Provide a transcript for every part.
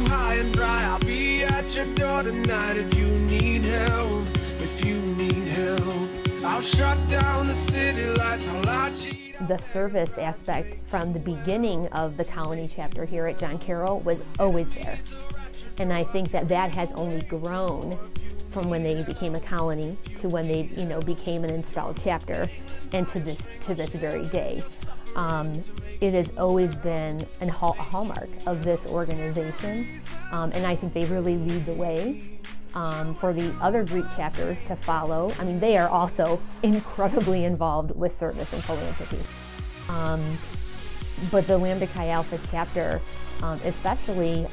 high and dry. I'll be at your door tonight if you need help. If you need help, I'll shut down the city lights. I'll light you. The service aspect from the beginning of the Colony chapter here at John Carroll was always there. And I think that that has only grown from when they became a colony to when they, became an installed chapter, and to this very day. It has always been a hallmark of this organization, and I think they really lead the way for the other Greek chapters to follow. I mean, they are also incredibly involved with service and philanthropy. But the Lambda Chi Alpha chapter, especially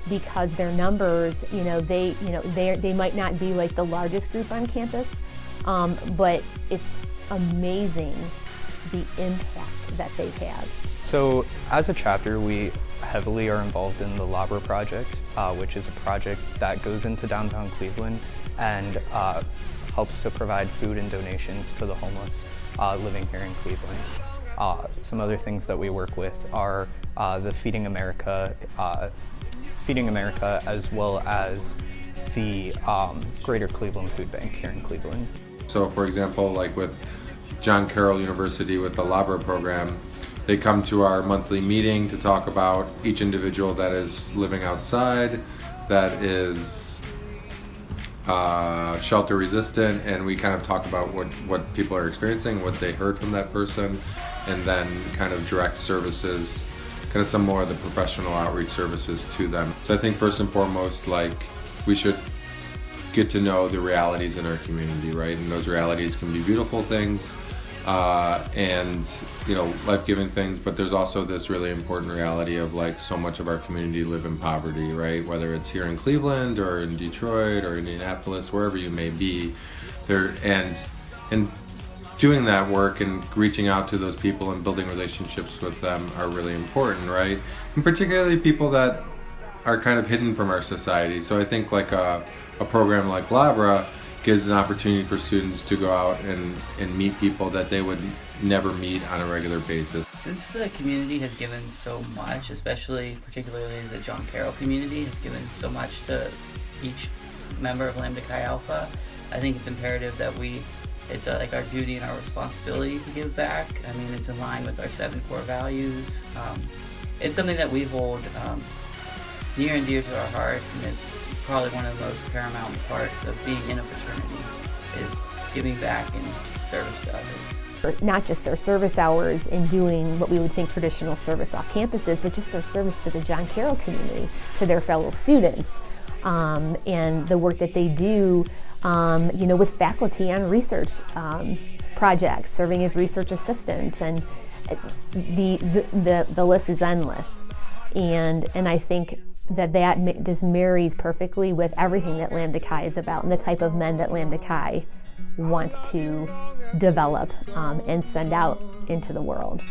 because their numbers, they might not be like the largest group on campus, but it's amazing the impact that they've had. So as a chapter, we heavily are involved in the Lambda project, which is a project that goes into downtown Cleveland and helps to provide food and donations to the homeless living here in Cleveland. Some other things that we work with are the Feeding America, as well as the Greater Cleveland Food Bank here in Cleveland. So for example, like with John Carroll University with the Lambda program, they come to our monthly meeting to talk about each individual that is living outside, that is shelter resistant, and we kind of talk about what people are experiencing, what they heard from that person, and then kind of direct services, kind of some more of the professional outreach services to them. So I think first and foremost, like, we should get to know the realities in our community, right? And those realities can be beautiful things, and life-giving things, but there's also this really important reality of like so much of our community live in poverty, right? Whether it's here in Cleveland or in Detroit or Indianapolis, wherever you may be, and doing that work and reaching out to those people and building relationships with them are really important, right? And particularly people that are kind of hidden from our society. So I think like a program like Lambda gives an opportunity for students to go out and meet people that they would never meet on a regular basis. Since the community has given so much, particularly the John Carroll community has given so much to each member of Lambda Chi Alpha, I think it's imperative that it's like our duty and our responsibility to give back. I mean, it's in line with our 7 core values. It's something that we hold near and dear to our hearts, and it's probably one of the most paramount parts of being in a fraternity is giving back and service to others. Not just their service hours in doing what we would think traditional service off campuses, but just their service to the John Carroll community, to their fellow students, and the work that they do, with faculty on research projects, serving as research assistants, and the list is endless. And I think that just marries perfectly with everything that Lambda Chi is about and the type of men that Lambda Chi wants to develop and send out into the world.